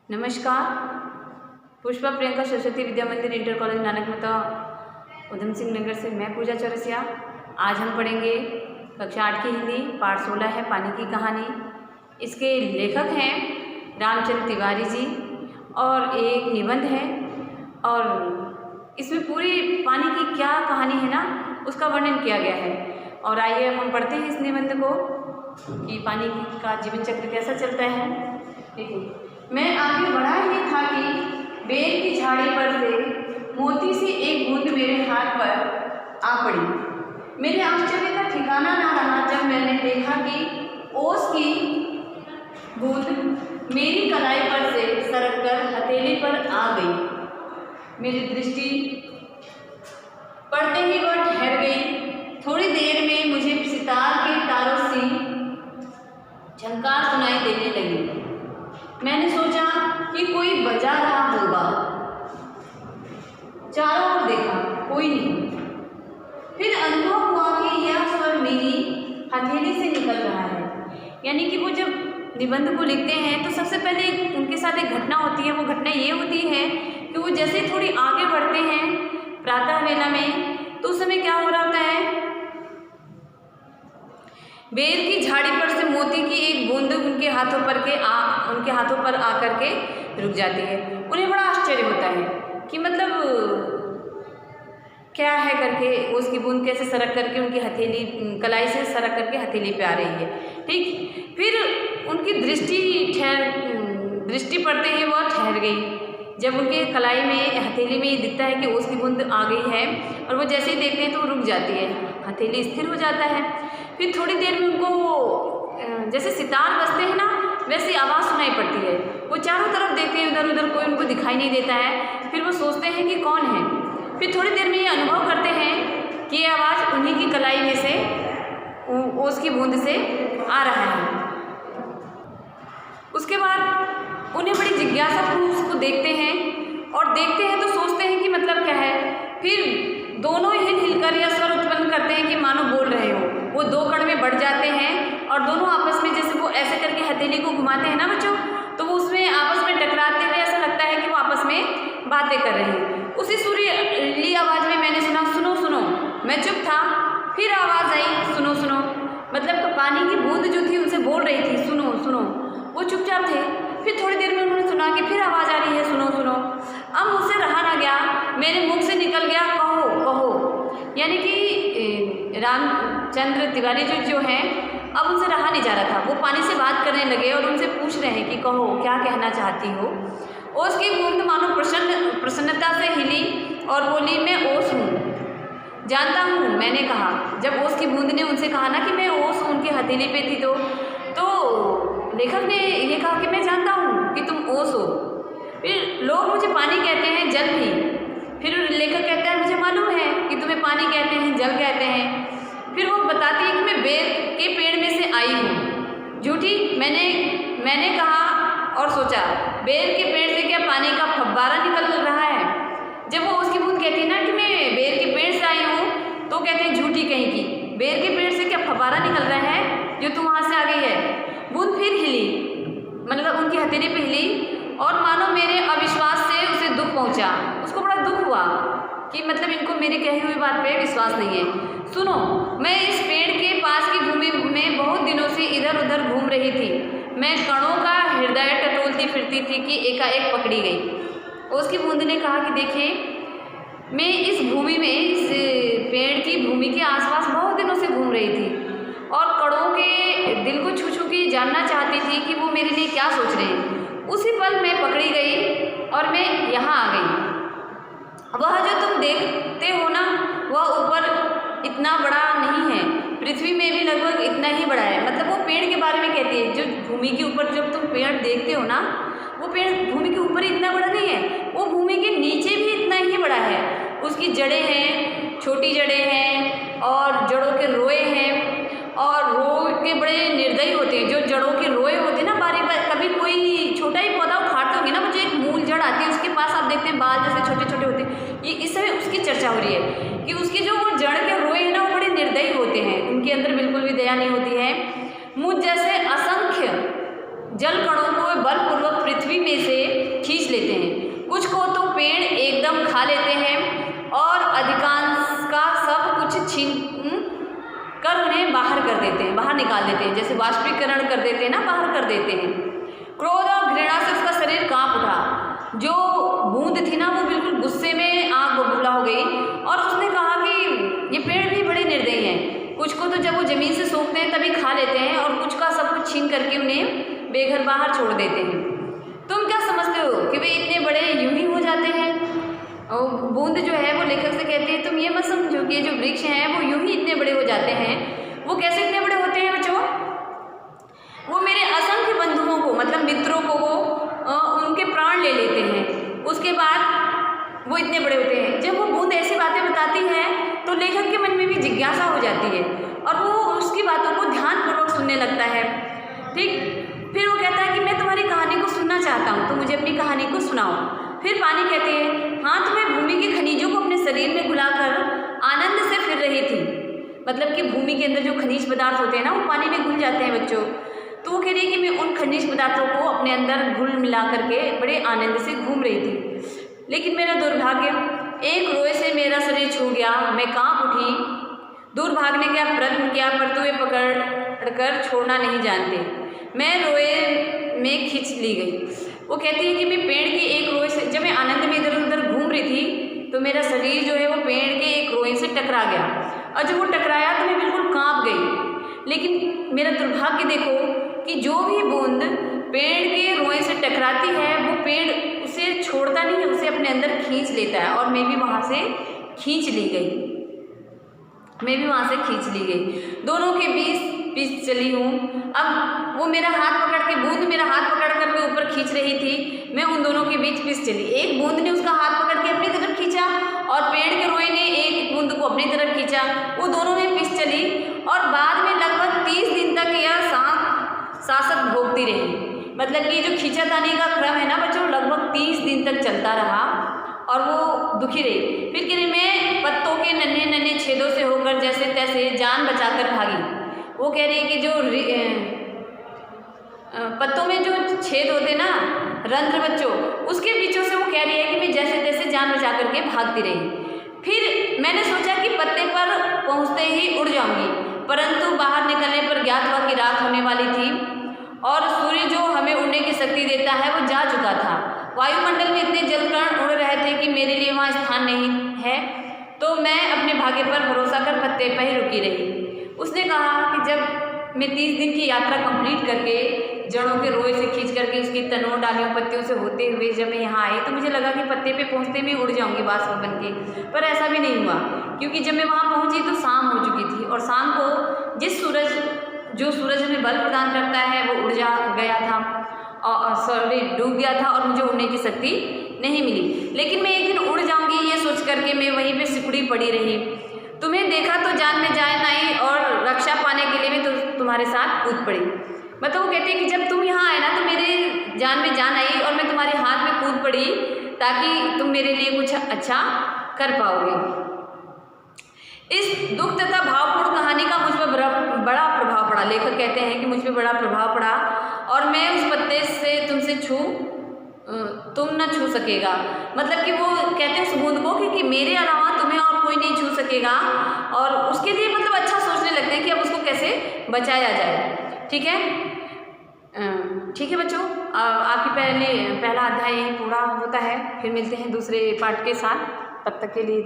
नमस्कार। पुष्पा प्रियंका सरस्वती विद्या मंदिर inter college Nanak मता उधम सिंह नगर से मैं पूजा चौरसिया। आज हम पढ़ेंगे कक्षा 8 की हिंदी, पाठ 16 है पानी की कहानी। इसके लेखक हैं रामचंद्र तिवारी जी और एक निबंध है और इसमें पूरी पानी की क्या कहानी है ना उसका वर्णन किया गया है। और आइए हम पढ़ते हैं इस निबंध को कि पानी का जीवन चक्र कैसा चलता है। देखिए, मैं आगे बढ़ा ही था कि बेर की झाड़ी पर से मोती सी एक बूंद मेरे हाथ पर आ पड़ी। मेरे आश्चर्य का ठिकाना ना रहा जब मैंने देखा कि ओस की बूंद मेरी कलाई पर से सरककर हथेली पर आ गई। मेरी दृष्टि पड़ते ही वह ठहर गई। थोड़ी देर में मुझे सितार के तारों सी झनकार सुनाई देने लगी। मैंने सोचा कि कोई बजा रहा होगा। चारों ओर देखा, कोई नहीं। फिर अनुभव हुआ कि यह स्वर मेरी हथेली से निकल रहा है। यानी कि वो जब निबंध को लिखते हैं तो सबसे पहले उनके साथ एक घटना होती है। वो घटना ये होती है कि वो जैसे थोड़ी आगे बढ़ते हैं प्रातः वेला में, तो उस समय क्या हो रहा होता है, बेर की झाड़ी पर से मोती की एक बूंद उनके हाथों पर आकर के रुक जाती है। उन्हें बड़ा आश्चर्य होता है कि मतलब क्या है करके, उसकी बूंद कैसे सरक करके उनकी हथेली कलाई से सरक करके हथेली पे आ रही है। ठीक, फिर उनकी दृष्टि पड़ते ही वह ठहर गई। जब उनके कलाई में हथेली में ये दिखता है कि उसकी बूंद आ गई है और वो जैसे ही देखते हैं तो वो रुक जाती है, हथेली स्थिर हो जाता है। फिर थोड़ी देर में उनको जैसे सितार बजते हैं ना वैसी आवाज़ सुनाई पड़ती है। वो चारों तरफ देखते हैं, इधर उधर कोई उनको दिखाई नहीं देता है। फिर वो सोचते हैं कि कौन है। फिर थोड़ी देर में ये अनुभव करते हैं कि ये आवाज़ उन्हीं की कलाई में से उसकी बूंद से आ रहा है। उसके बाद उन्हें बड़ी जिज्ञासा उसको देखते हैं और देखते हैं तो सोचते हैं कि मतलब क्या है। फिर दोनों हिलकर यह स्वर उत्पन्न करते हैं कि मानो बोल रहे हो। वो दो कण में बढ़ जाते हैं और दोनों आपस में जैसे वो ऐसे करके हथेली को घुमाते हैं ना बच्चों, तो वो उसमें आपस में टकराते हुए ऐसा लगता है कि वो आपस में बातें कर रहे हैं। उसी सुरीली आवाज़ में मैंने सुना, सुनो सुनो। मैं चुप था, फिर आवाज़ आई, सुनो सुनो। मतलब पानी की बूंद जो थी उनसे बोल रही थी सुनो सुनो। वो चुपचाप थे। फिर थोड़ी देर में उन्होंने सुना कि फिर आवाज़ आ रही है, सुनो सुनो। अब मुझसे रहा ना गया, मेरे मुख से निकल गया, कहो कहो। यानी कि रामचंद्र तिवारी जो हैं, अब उनसे रहा नहीं जा रहा था। वो पानी से बात करने लगे और उनसे पूछ रहे हैं कि कहो क्या कहना चाहती हो। ओस की बूंद मानो प्रसन्नता से हिली और बोली, मैं ओस हूँ, जानता हूँ, मैंने कहा। जब ओस की बूंद ने उनसे कहा ना कि मैं ओस हूँ, उनकी हथेली पे थी, तो लेखक ने ये कहा कि मैं जानता हूँ कि तुम ओस हो। फिर लोग मुझे पानी कहते हैं, जल भी। फिर लेखक कहता है मुझे मालूम है कि तुम्हें पानी कहते हैं, जल कहते हैं। फिर वो बताती है कि मैं बेर के पेड़ में से आई हूँ। झूठी, मैंने कहा और सोचा, बेर के पेड़ से क्या पानी का फव्वारा निकल रहा है। जब वो उसकी बूंद कहती है ना कि मैं बेर के पेड़ से आई हूँ, तो कहते हैं झूठी कहीं की, बेर के पेड़ से क्या फव्वारा निकल रहा है जो तुम वहाँ से आ गई है। बूंद फिर हिली, मतलब उनकी हथेली पे हिली और मानो मेरे अविश्वास से उसे दुख पहुंचा। उसको बड़ा दुख हुआ कि मतलब इनको मेरी कही हुई बात पे विश्वास नहीं है। सुनो, मैं इस पेड़ के पास की भूमि में बहुत दिनों से इधर उधर घूम रही थी। मैं कणों का हृदय टटोलती फिरती थी कि एकाएक पकड़ी गई। उसकी बूंद ने कहा कि देखिए, मैं इस भूमि में, इस पेड़ की भूमि के आसपास बहुत दिनों से घूम रही थी और कणों के दिल को छू छू के जानना चाहती थी कि वो मेरे लिए क्या सोच रहे हैं। उसी पल मैं पकड़ी गई और मैं यहाँ आ गई। वह जो तुम देखते हो ना, वह ऊपर इतना बड़ा नहीं है, पृथ्वी में भी लगभग इतना ही बड़ा है। मतलब वो पेड़ के बारे में कहती है, जो भूमि के ऊपर जब तुम पेड़ देखते हो ना, वो पेड़ भूमि के ऊपर इतना बड़ा नहीं है, वो भूमि के नीचे भी इतना ही बड़ा है। उसकी जड़ें हैं, छोटी जड़ें हैं और जड़ों के रोए हैं और रोए के बड़े निर्दयी होते हैं। जो जड़ों के रोए होते हैं ना, बारी बार कभी कोई छोटा ही पौधा उखाड़ते होंगे ना, मुझे एक मूल जड़ आती है, उसके पास आप देखते हैं बाल जैसे छोटे छोटे होते हैं। ये इस समय उसकी चर्चा हो रही है कि उसकी जो वो जड़ के रोए हैं ना, वो बड़े निर्दयी होते हैं, उनके अंदर बिल्कुल भी दया नहीं होती है। मुझ जैसे असंख्य जल कणों को बलपूर्वक पृथ्वी में से लेते हैं और अधिकांश का सब कुछ छीन कर उन्हें बाहर कर देते हैं, बाहर निकाल देते हैं, जैसे वाष्पीकरण कर देते हैं ना, बाहर कर देते हैं। क्रोध और घृणा से उसका शरीर कांप उठा। जो बूंद थी ना वो बिल्कुल गुस्से में आग बबूला हो गई और उसने कहा कि ये पेड़ भी बड़े निर्दयी हैं, कुछ को तो जब वो ज़मीन से सोखते हैं तभी खा लेते हैं और कुछ का सब कुछ छीन करके उन्हें बेघर बाहर छोड़ देते हैं। तुम क्या समझते हो कि वे इतने बड़े यूं ही हो जाते हैं? और बूंद जो है वो लेखक से कहती है तुम ये मत समझो कि ये जो वृक्ष हैं वो यूं ही इतने बड़े हो जाते हैं। वो कैसे इतने बड़े होते हैं बच्चों? वो मेरे असंख्य बंधुओं को, मतलब मित्रों को वो उनके प्राण ले लेते हैं, उसके बाद वो इतने बड़े होते हैं। जब वो बूंद ऐसी बातें बताती है तो लेखक के मन में भी जिज्ञासा हो जाती है और वो उसकी बातों को ध्यानपूर्वक सुनने लगता है। ठीक, फिर वो कहता है कि मैं तुम्हारी कहानी को सुनना चाहता हूँ, तो मुझे अपनी कहानी को सुनाओ। फिर पानी कहते हैं हाँ, तुम्हें भूमि के खनिजों को अपने शरीर में घुलाकर आनंद से फिर रही थी। मतलब कि भूमि के अंदर जो खनिज पदार्थ होते हैं ना वो पानी में घुल जाते हैं बच्चों। तो वो कह रही है कि मैं उन खनिज पदार्थों को अपने अंदर घुल मिला करके बड़े आनंद से घूम रही थी, लेकिन मेरा दुर्भाग्य, एक रोए से मेरा शरीर छू गया, मैं कांप उठी। दूर भागने का प्रयत्न किया पर वे पकड़ कर छोड़ना नहीं जानते, मैं रोए में खींच ली गई। वो कहती है कि मैं पेड़ के एक रोए से, जब मैं आनंद में इधर उधर घूम रही थी तो मेरा शरीर जो है वो पेड़ के एक रोए से टकरा गया और जब वो टकराया तो मैं बिल्कुल कांप गई। लेकिन मेरा दुर्भाग्य देखो कि जो भी बूंद पेड़ के रोए से टकराती है वो पेड़ उसे छोड़ता नहीं है, उसे अपने अंदर खींच लेता है और मैं भी वहाँ से खींच ली गई, मैं भी वहाँ से खींच ली गई। दोनों के बीच चली हूँ। अब वो मेरा हाथ पकड़ के, बूंद मेरा हाथ पकड़ करके ऊपर खींच रही थी, मैं उन दोनों के बीच चली। एक बूंद ने उसका हाथ पकड़ के अपनी तरफ खींचा और पेड़ के रोए ने एक बूंद को अपनी तरफ खींचा। वो दोनों में पिस चली और बाद में लगभग 30 दिन तक यह शासक भोगती रही। मतलब कि जो खींचातानी का क्रम है ना बच्चों, लगभग 30 दिन तक चलता रहा और वो दुखी रही। फिर कह रही मैं पत्तों के नन्हे नन्हे छेदों से होकर जैसे तैसे जान बचाकर भागी। वो कह रही है कि जो पत्तों में जो छेद होते ना, रंध्र बच्चों, उसके बीचों से वो कह रही है कि मैं जैसे तैसे जान बचा करके भागती रही। फिर मैंने सोचा कि पत्ते पर पहुंचते ही उड़ जाऊंगी, परंतु बाहर निकलने पर ज्ञात हुआ कि रात होने वाली थी और सूर्य जो हमें उड़ने की शक्ति देता है वो जा चुका था। वायुमंडल में इतने जलकण उड़ रहे थे कि मेरे लिए वहाँ स्थान नहीं है, तो मैं अपने भाग्य पर भरोसा कर पत्ते पर ही रुकी रही। उसने कहा कि जब मैं 30 दिन की यात्रा कंप्लीट करके जड़ों के रोए से खींच करके उसकी तनों डालियों पत्तियों से होते हुए जब मैं यहाँ आई तो मुझे लगा कि पत्ते पे पहुँचते में उड़ जाऊँगी बाष्प बन के, पर ऐसा भी नहीं हुआ क्योंकि जब मैं वहाँ पहुँची तो शाम हो चुकी थी और शाम को जो सूरज हमें बल प्रदान करता है वो उड़ गया था और सॉरी डूब गया था और मुझे उड़ने की शक्ति नहीं मिली। लेकिन मैं एक दिन उड़ जाऊँगी ये सोच करके मैं वहीं पर सिकुड़ी पड़ी रही। तुम्हें देखा तो जान में जान आई और रक्षा पाने के लिए मैं तो तुम्हारे साथ कूद पड़ी। मतलब वो कहते हैं कि जब तुम यहाँ आए ना तो मेरे जान में जान आई और मैं तुम्हारे हाथ में कूद पड़ी ताकि तुम मेरे लिए कुछ अच्छा कर पाओगे। इस दुख तथा भावपूर्ण कहानी का मुझ पर बड़ा प्रभाव पड़ा। लेखक कहते हैं कि मुझ पर बड़ा प्रभाव पड़ा और मैं उस पत्ते से तुमसे तुम न छू सकेगा। मतलब कि वो कहते हैं उस बूंद को कि मेरे अलावा तुम्हें और कोई नहीं छू सकेगा और उसके लिए मतलब अच्छा सोचने लगते हैं कि अब उसको कैसे बचाया जाए। ठीक है, ठीक है बच्चों, आपकी पहला अध्याय यही पूरा होता है। फिर मिलते हैं दूसरे पार्ट के साथ, तब तक के लिए